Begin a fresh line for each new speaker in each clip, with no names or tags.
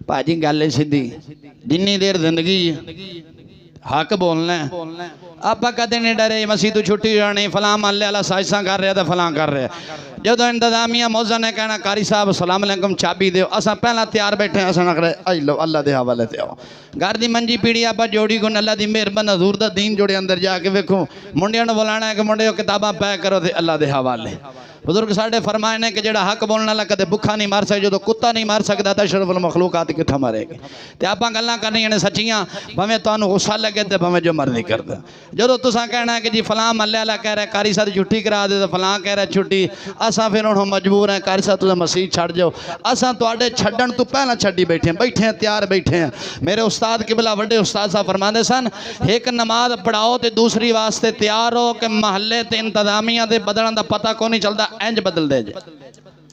भाजी गल सीधी जिन्नी देर जिंदगी हक बोलना है। आप कदे नहीं डरे मसीह तो छुट्टी जानी फलां महल्ले वाला साजिशां कर रहा तो फलां कर रहा। जो इंतजामिया मौजा ने कहना कारी साहब सलाम अलैकुम चाबी दो, असा पहला तैयार बैठे असा नखरे आई लो अल्लाह के हवाले से आओ। घर की मंजी पीड़ी आप जोड़ी को अल्लाह की मेहरबानी हजूर दा दीन जोड़े अंदर जाके वेखो मुंडिया बुलाना है कि मुंडे किताबां पैक करो तो अल्लाह के हवाले। बुजुर्ग साढ़े फरमाए ने कि जेड़ा हक बोलने वाला कदे भुखा नहीं मार सकता, जो कुत्ता नहीं मार सकता तो अशरफुल मखलूकात कित्थों मारेगी। तो आप गल्लां करनियां ने सच्चियां भावें तुहानूं गुस्सा लगे तो भावें जो मर्जी कर दे। जो तुसां कहना है कि जी फलां महल्ले वाला कह रहा कारी साहब छुट्टी करा दे तो फलां कह रहा छुट्टी, असां फिर हुण मजबूर हैं कारी साहब तुसीं मसीह छड्ड जाओ। असां तुहाडे छड्डण तो पहला छड्डी बैठे हैं तैयार बैठे हैं। मेरे उस्ताद किबला वड्डे उस्ताद साहब फरमाते सन एक नमाज पढ़ाओ तो दूसरी वास्ते तैयार हो कि महल्ले ते इंतजामिया दे बदलण दा पता कोई नहीं चलता, इंज बदल दे जे।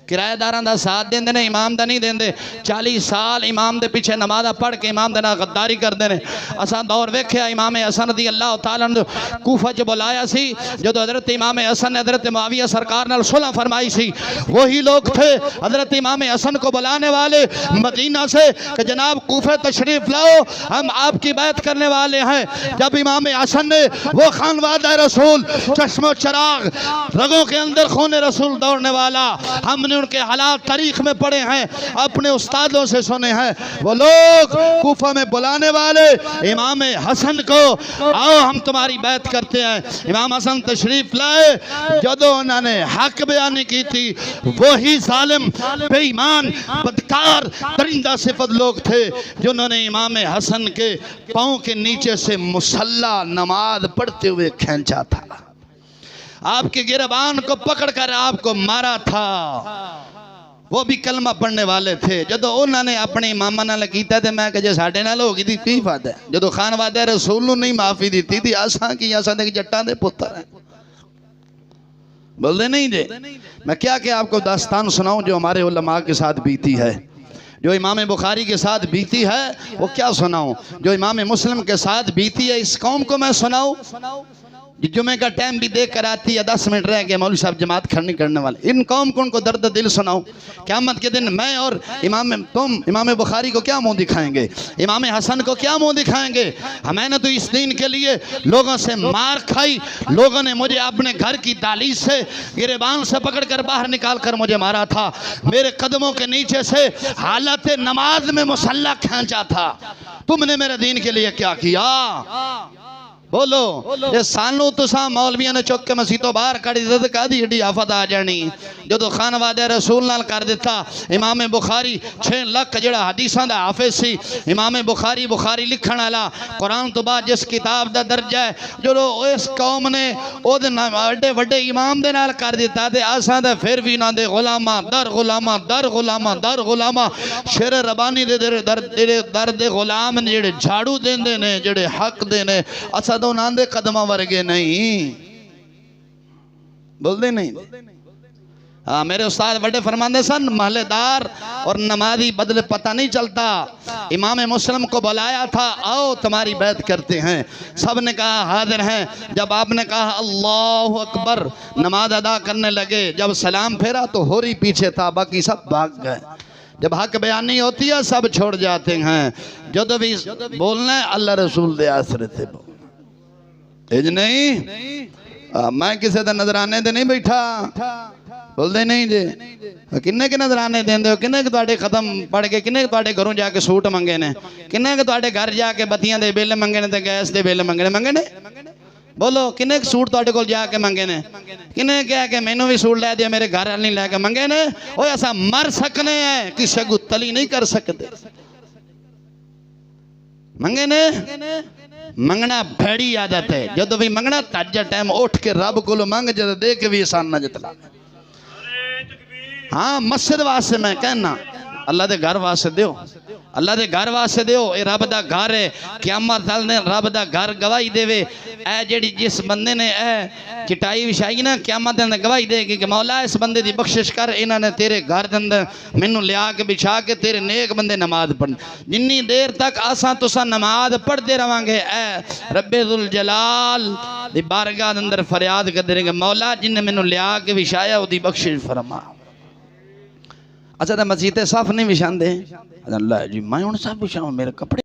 किराएदारां दा साथ देंदे ने इमाम दा नहीं देंदे। 40 साल इमाम दे पीछे नमाज़ पढ़ के इमाम दे नाल गद्दारी करते हैं। असां दौर वेख्या इमाम हसन रज़ी अल्लाह तआला ने कूफा च बुलाया सी जो हज़रत इमाम हसन ने हज़रत मुआविया सरकार नाल सुलह फरमाई सी। वही लोग थे हज़रत इमाम हसन को बुलाने वाले मदीना से कि जनाब कूफे तशरीफ़ लाओ हम आपकी बैत करने वाले हैं। जब इमाम हसन ने वो खानवादा रसूल चश्मो चराग रगों के अंदर खून रसूल दौड़ने वाला हमने उनके हालात तारीख में पढ़े हैं, अपने उस्तादों से सुने हैं। वो लोग कूफा में बुलाने वाले इमाम हसन को आओ हम तुम्हारी बैत करते हैं। इमाम हसन तशरीफ लाए, जदों उन्होंने हक बयानी की थी वही जालिम बेईमान बदकार दरिंदा सिफत लोग थे जिन्होंने इमाम हसन के पाँव के नीचे से मुसल्ला नमाज पढ़ते हुए खींचा था, आपके गिरबान को पकड़कर आपको मारा था। वो भी कलमा पढ़ने वाले थे। जो उन्होंने अपने इमामा नाल कीता ते मैं जे साडे नाल हो गई थी की फायदा है। जो खानवादे रसूल नूं नहीं माफ़ी दी थी असां की असां दे जट्टां दे पुत्र हैं। बोलते नहीं जे मैं क्या आपको दास्तान सुनाऊं जो हमारे उलमा के साथ बीती है, जो इमाम बुखारी के साथ बीती है वो क्या सुनाऊं, जो इमाम मुस्लिम के साथ बीती है इस कौम को मैं सुनाऊं। जुमे का टाइम भी देख कर आती है 10 मिनट रह गए मौलवी साहब जमात खड़नी करने वाले, इन कौम को उनको दर्द दिल सुनाऊं। क़यामत के दिन मैं और इमाम बुखारी को क्या मुंह दिखाएंगे, इमाम हसन को क्या मुंह दिखाएंगे। मैंने तो इस दीन के लिए लोगों से मार खाई, लोगों ने मुझे अपने घर की दालीज से गिरेबान से पकड़ कर बाहर निकाल कर मुझे मारा था। मेरे कदमों के नीचे से हालत नमाज में मुसल्ला खींचा था। तुमने मेरे दीन के लिए क्या किया बोलो। ये सानू तुसा मौलविया ने चुक के मसीह तो बाहर कड़ी दे कदी एडी आफत आ जानी। जो खानवादे रसूल नाल कर दिता इमाम बुखारी 6 लाख जड़ा हदीसां दा हाफिज सी। इमाम बुखारी लिखण वाला कुरान तो बाद जिस किताब दा दर्जा है जो इस कौम ने ओदे एडे वड्डे इमाम दे नाल कर दिता ते असां दा फिर भी ना दे गुलामा दर गुलामा दर गुलामा दर गुलामा शेर रबानी दे दर दे गुलाम ने जेड़े झाड़ू देंदे ने जेड़े हक दे ने असा तो उन्होंने कदमा वर्गे नहीं बोलते नहीं। हाँ मेरे उस्ताद बड़े फरमाते सन महलेदार और नमाजी बदले पता नहीं चलता। इमाम मुस्लिम को बुलाया था आओ तुम्हारी बैत करते हैं, सब ने कहा हाजिर हैं। जब आपने कहा अल्लाह अकबर नमाज अदा करने लगे, जब सलाम फेरा तो होरी पीछे था, बाकी सब भाग गए। जब हक बयान नहीं होती है सब छोड़ जाते हैं। जो भी बोलना है अल्लाह रसूल दे आसरे से बोल नहीं। मैं किसी का नजराने दे नहीं बैठा बोलते नहीं जे किन्ने के नजराने देंदे हो, किन्ने के तुहाडे खत्म पड़ के किन्ने के तुहाडे घरों जाके सूट मंगे ने, किन्ने के तुहाडे घर जाके बत्तियां दे बिल मंगे ने ते गैस दे बिल मंगे ने बोलो किन्ने के सूट तुहाडे कोल जाके मंगे ने, किन्ने कहा कि मैनू भी सूट लै दिया मेरे घर वाले नहीं लैके मंगे ने। ओए असा मर सकने हैं किसी को तली नहीं कर सकते। मंगे ने मंगना भैड़ी आदत है। जो भी मंगना ताजा टाइम उठ के रब को मंग जद दे के भी आसान न जतला। हाँ मस्जिद वास्ते मैं कहना अल्लाह के घर वास्ते दियो, अल्लाह के घर वास्ते दियो। ये रब का घर है, क़यामत ने रब का घर गवाही देवे। ए जेड़ी जिस बंदे ने ए चिटाई विछाई ना क़यामत ने गवाही देगी कि मौला इस बंदे की बख्शिश कर, इन्होंने तेरे घर के अंदर मैनू लिया के बिछा के तेरे नेक बंदे नमाज पढ़। जिन्नी देर तक असा तुसा नमाज पढ़ते रवांगे ए रब्बे जुल जलाल दी बारगाह अंदर फरियाद करते रहेंगे मौला जिन्हें मैनू लिया के बिछाया उसकी बख्शिश फरमा। अच्छा तो मसीते सफ नहीं विछाते लै जी मैं हूँ सब विछावां मेरे कपड़े